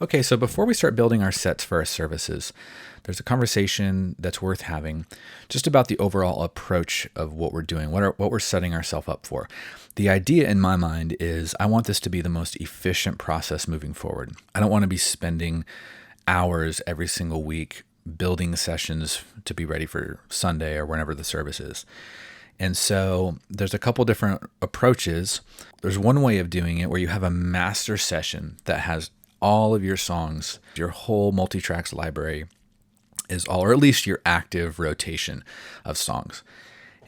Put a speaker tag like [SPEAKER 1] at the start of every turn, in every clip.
[SPEAKER 1] Okay, so before we start building our sets for our services, there's a conversation that's worth having just about the overall approach of what we're doing, what we're setting ourselves up for. The idea in my mind is I want this to be the most efficient process moving forward. I don't want to be spending hours every single week building sessions to be ready for Sunday or whenever the service is. And so there's a couple different approaches. There's one way of doing it where you have a master session that has all of your songs, your whole multi-tracks library is all, or at least your active rotation of songs.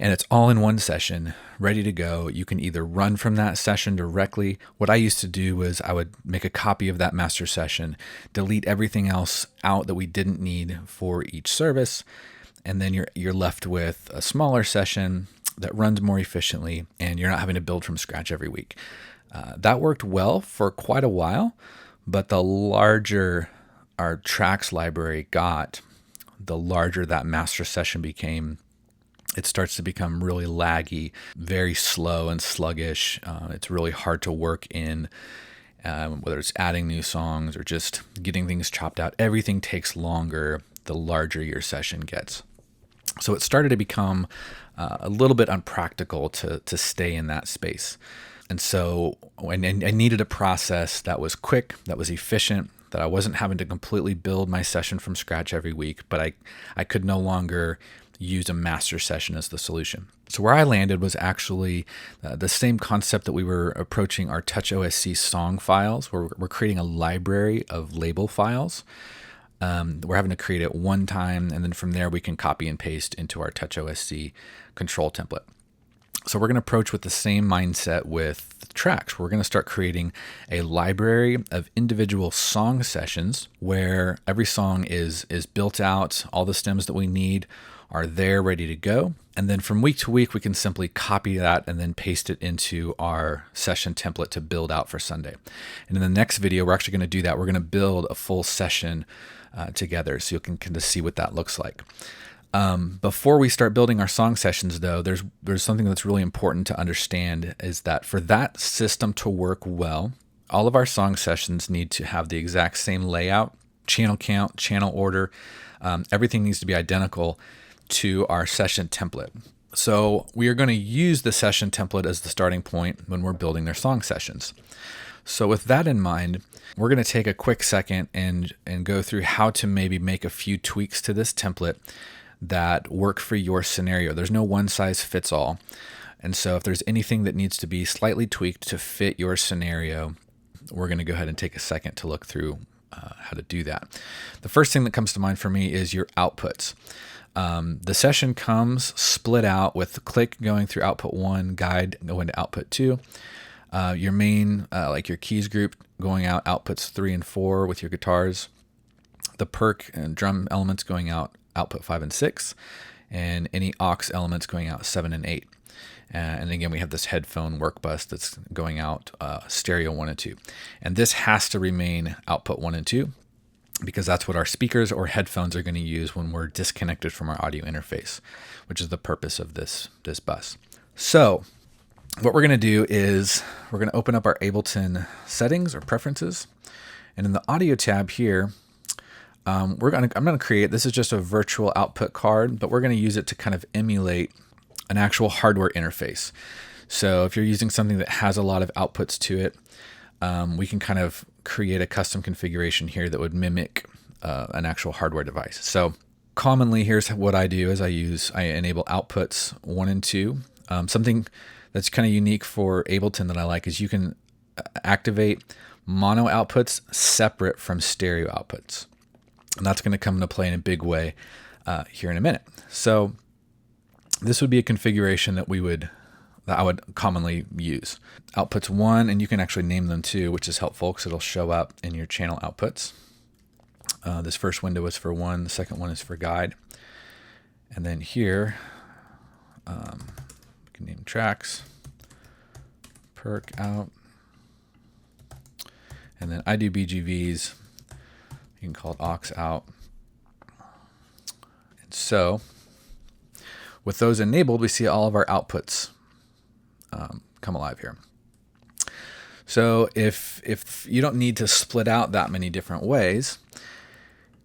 [SPEAKER 1] And it's all in one session, ready to go. You can either run from that session directly. What I used to do was I would make a copy of that master session, delete everything else out that we didn't need for each service, and then you're left with a smaller session that runs more efficiently, and you're not having to build from scratch every week. That worked well for quite a while, but the larger our tracks library got, the larger that master session became. It starts to become really laggy, very slow and sluggish. It's really hard to work in, whether it's adding new songs or just getting things chopped out. Everything takes longer the larger your session gets. So it started to become a little bit unpractical to stay in that space. And so I needed a process that was quick, that was efficient, that I wasn't having to completely build my session from scratch every week, but I could no longer use a master session as the solution. So where I landed was actually the same concept that we were approaching our TouchOSC song files, where we're creating a library of label files. We're having to create it one time, and then from there we can copy and paste into our TouchOSC control template. So we're going to approach with the same mindset with tracks. We're going to start creating a library of individual song sessions where every song is built out. All the stems that we need are there ready to go. And then from week to week, we can simply copy that and then paste it into our session template to build out for Sunday. And in the next video, we're actually going to do that. We're going to build a full session together so you can kind of see what that looks like. Before we start building our song sessions, though, there's something that's really important to understand is that for that system to work well, all of our song sessions need to have the exact same layout, channel count, channel order. Everything needs to be identical to our session template. So we are going to use the session template as the starting point when we're building their song sessions. So with that in mind, we're going to take a quick second and go through how to maybe make a few tweaks to this template that work for your scenario. There's no one size fits all. And so if there's anything that needs to be slightly tweaked to fit your scenario, we're going to go ahead and take a second to look through how to do that. The first thing that comes to mind for me is your outputs. The session comes split out with click going through output 1, guide going to output 2. Your main, like your keys group going out outputs 3 and 4 with your guitars. The perk and drum elements going out output 5 and 6, and any aux elements going out 7 and 8. And again, we have this headphone work bus that's going out stereo 1 and 2. And this has to remain output 1 and 2 because that's what our speakers or headphones are going to use when we're disconnected from our audio interface, which is the purpose of this bus. So what we're going to do is we're going to open up our Ableton settings or preferences. And in the audio tab here, I'm going to create, this is just a virtual output card, but we're going to use it to kind of emulate an actual hardware interface. So if you're using something that has a lot of outputs to it, we can kind of create a custom configuration here that would mimic an actual hardware device. So commonly, here's what I do is I enable outputs 1 and 2. Something that's kind of unique for Ableton that I like is you can activate mono outputs separate from stereo outputs. And that's going to come into play in a big way here in a minute. So this would be a configuration that I would commonly use. Outputs 1, and you can actually name them too, which is helpful because it'll show up in your channel outputs. This first window is for 1, the second one is for guide. And then here, we can name tracks, perk out, and then I do BGVs. You can call it aux out. And so with those enabled, we see all of our outputs come alive here. So if you don't need to split out that many different ways,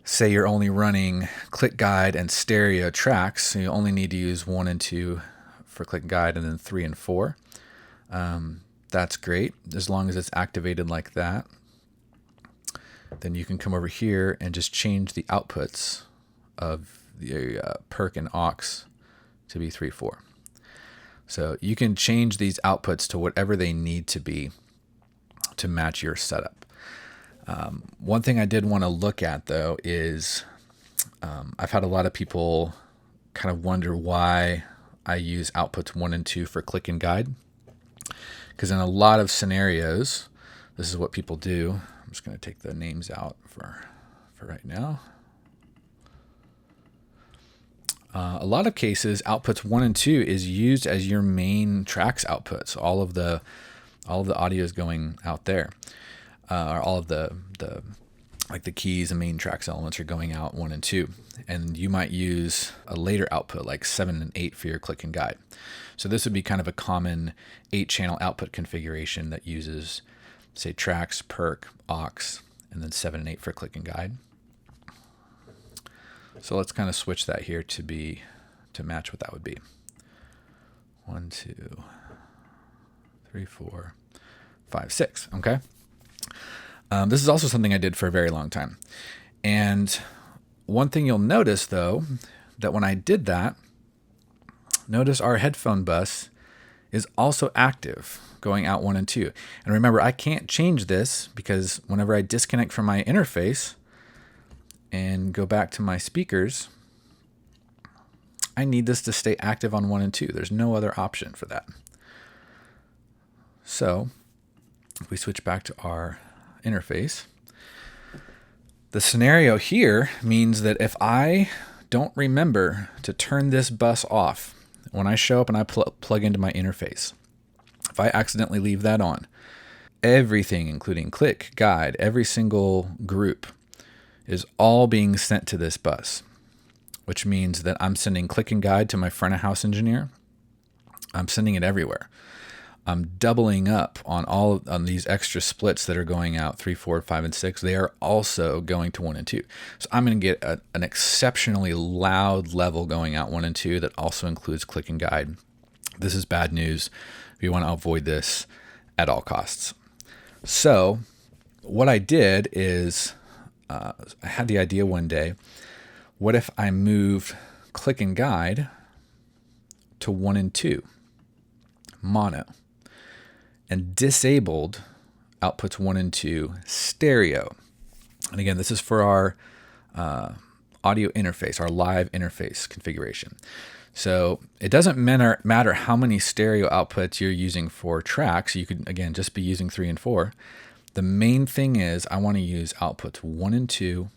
[SPEAKER 1] say you're only running click guide and stereo tracks, so you only need to use 1 and 2 for click guide and then 3 and 4. That's great, as long as it's activated like that. Then you can come over here and just change the outputs of the perk and aux to be 3, 4. So you can change these outputs to whatever they need to be to match your setup. One thing I did want to look at, though, is I've had a lot of people kind of wonder why I use outputs 1 and 2 for click and guide. Because in a lot of scenarios, this is what people do. I'm just going to take the names out for right now. A lot of cases, outputs 1 and 2 is used as your main tracks outputs. All of the audio is going out there. Or all of the like the keys and main tracks elements are going out 1 and 2. And you might use a later output like 7 and 8 for your click and guide. So this would be kind of a common 8-channel output configuration that uses, say, tracks, perk, aux, and then 7 and 8 for click and guide. So let's kind of switch that here to match what that would be. 1, 2, 3, 4, 5, 6. Okay. This is also something I did for a very long time. And one thing you'll notice, though, that when I did that, notice our headphone bus is also active, going out 1 and 2. And remember, I can't change this because whenever I disconnect from my interface and go back to my speakers, I need this to stay active on 1 and 2. There's no other option for that. So if we switch back to our interface, the scenario here means that if I don't remember to turn this bus off when I show up and I plug into my interface, if I accidentally leave that on, everything, including click, guide, every single group is all being sent to this bus, which means that I'm sending click and guide to my front of house engineer. I'm sending it everywhere. I'm doubling up on these extra splits that are going out 3, 4, 5, and 6. They are also going to 1 and 2. So I'm going to get an exceptionally loud level going out 1 and 2 that also includes click and guide. This is bad news. We want to avoid this at all costs. So what I did is I had the idea one day, what if I moved click and guide to 1 and 2 mono and disabled outputs 1 and 2 stereo? And again, this is for our audio interface, our live interface configuration. So it doesn't matter how many stereo outputs you're using for tracks. You could, again, just be using 3 and 4. The main thing is I want to use outputs 1 and 2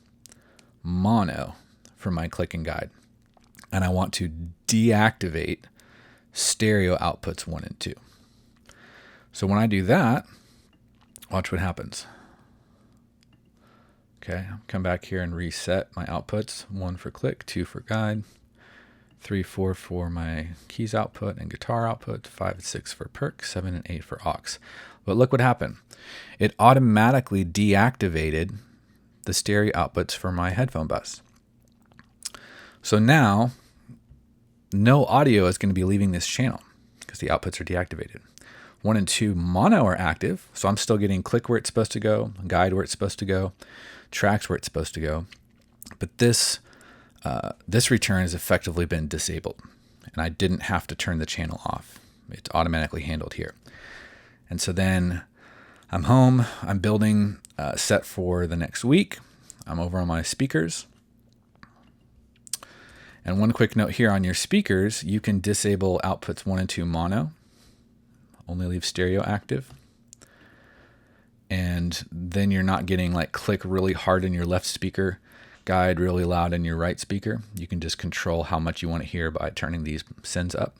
[SPEAKER 1] mono for my click and guide. And I want to deactivate stereo outputs 1 and 2. So when I do that, watch what happens. Okay, come back here and reset my outputs. 1 for click, 2 for guide, 3, 4 for my keys output and guitar output, 5 and 6 for perk, 7 and 8 for aux. But look what happened. It automatically deactivated the stereo outputs for my headphone bus. So now, no audio is going to be leaving this channel because the outputs are deactivated. 1 and 2 mono are active, so I'm still getting click where it's supposed to go, guide where it's supposed to go, tracks where it's supposed to go. But this return has effectively been disabled, and I didn't have to turn the channel off. It's automatically handled here. And so then I'm home, I'm building a set for the next week. I'm over on my speakers. And one quick note here on your speakers, you can disable outputs 1 and 2 mono, only leave stereo active. And then you're not getting like click really hard in your left speaker, guide really loud in your right speaker. You can just control how much you want to hear by turning these sends up.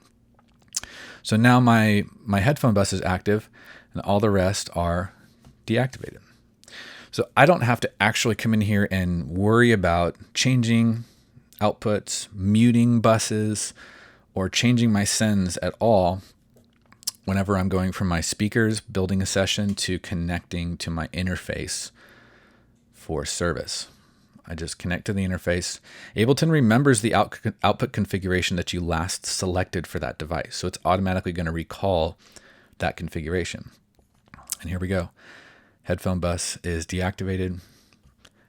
[SPEAKER 1] So now my headphone bus is active and all the rest are deactivated. So I don't have to actually come in here and worry about changing outputs, muting buses, or changing my sends at all whenever I'm going from my speakers, building a session, to connecting to my interface for service. I just connect to the interface. Ableton remembers the output configuration that you last selected for that device. So it's automatically going to recall that configuration. And here we go. Headphone bus is deactivated.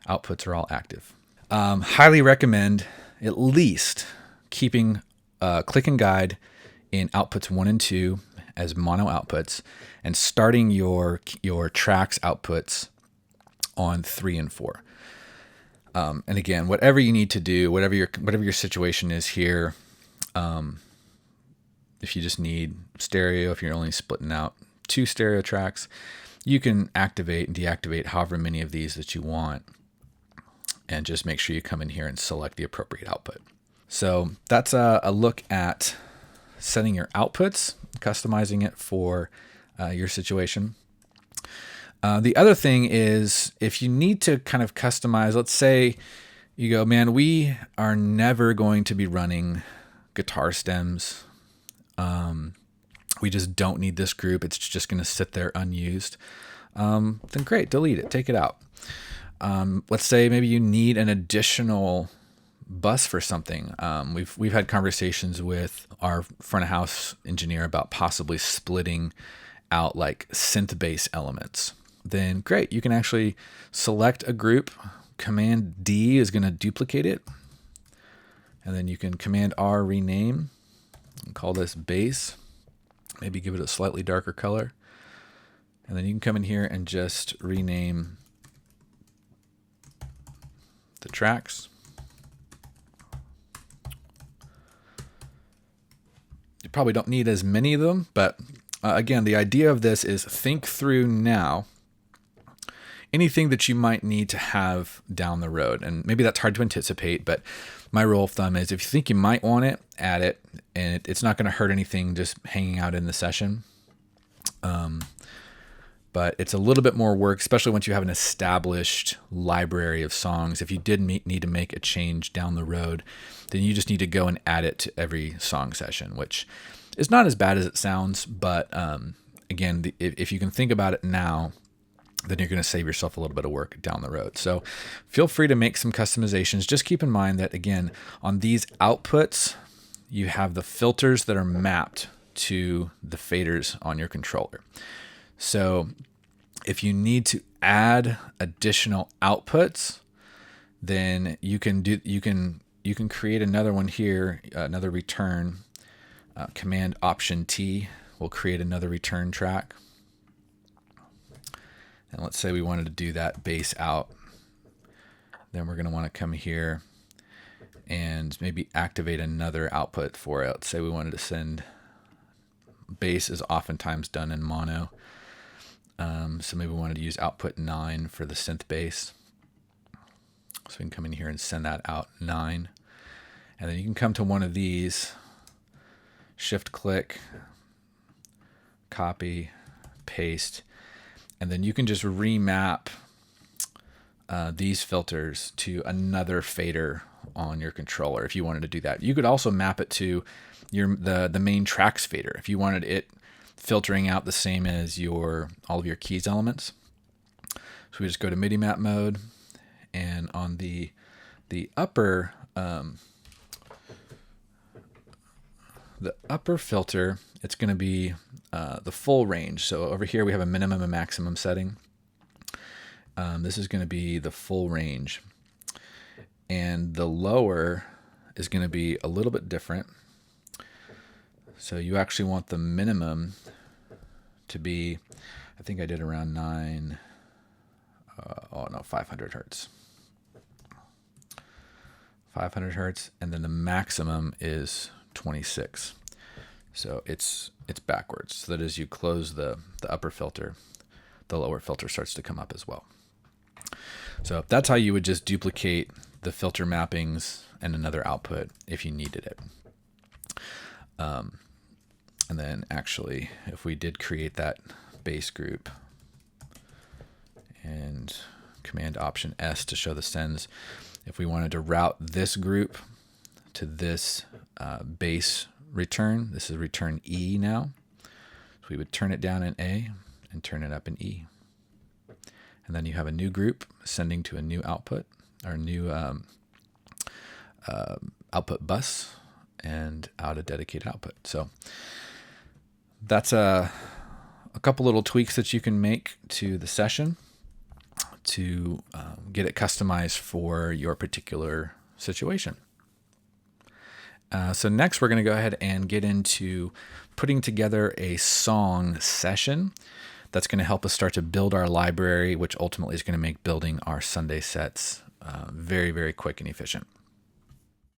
[SPEAKER 1] Outputs are all active. Highly recommend at least keeping click and guide in outputs 1 and 2 as mono outputs, and starting your tracks outputs on 3 and 4. And again, whatever you need to do, whatever your situation is here, if you just need stereo, if you're only splitting out 2 stereo tracks, you can activate and deactivate however many of these that you want, and just make sure you come in here and select the appropriate output. So that's a look at setting your outputs, customizing it for your situation. The other thing is, if you need to kind of customize, let's say you go, man, we are never going to be running guitar stems. We just don't need this group. It's just going to sit there unused. Then great, delete it, take it out. Let's say maybe you need an additional bus for something. We've had conversations with our front of house engineer about possibly splitting out like synth bass elements. Then great, you can actually select a group. Command D is going to duplicate it, and then you can Command R rename and call this bass. Maybe give it a slightly darker color, and then you can come in here and just rename the tracks. You probably don't need as many of them, but again, the idea of this is think through now anything that you might need to have down the road. And maybe that's hard to anticipate, but my rule of thumb is if you think you might want it, add it, and it's not going to hurt anything just hanging out in the session. But it's a little bit more work, especially once you have an established library of songs. If you did need to make a change down the road, then you just need to go and add it to every song session, which is not as bad as it sounds. But again, if you can think about it now, then you're going to save yourself a little bit of work down the road. So feel free to make some customizations. Just keep in mind that, again, on these outputs, you have the filters that are mapped to the faders on your controller. So if you need to add additional outputs, then you can create another one here, another return. Command Option T will create another return track. And let's say we wanted to do that bass out. Then we're going to want to come here and maybe activate another output for it. Let's say we wanted to send bass is oftentimes done in mono. So maybe we wanted to use output 9 for the synth bass. So we can come in here and send that out 9. And then you can come to one of these, shift click, copy, paste, and then you can just remap these filters to another fader on your controller if you wanted to do that. You could also map it to the main tracks fader if you wanted it filtering out the same as all of your keys elements. So we just go to MIDI map mode, and on the upper filter, it's going to be the full range. So over here we have a minimum and maximum setting. This is going to be the full range, and the lower is going to be a little bit different. So you actually want the minimum to be, I think I did around 500 hertz. 500 hertz, and then the maximum is 26. So it's backwards. So that as you close the upper filter, the lower filter starts to come up as well. So that's how you would just duplicate the filter mappings and another output if you needed it. And then actually, if we did create that bass group and Command Option S to show the sends, if we wanted to route this group to this bass return, this is return E now. So we would turn it down in A and turn it up in E. And then you have a new group sending to a new output, or new output bus, and out a dedicated output. So that's a couple little tweaks that you can make to the session to get it customized for your particular situation. So next we're going to go ahead and get into putting together a song session that's going to help us start to build our library, which ultimately is going to make building our Sunday sets very, very quick and efficient.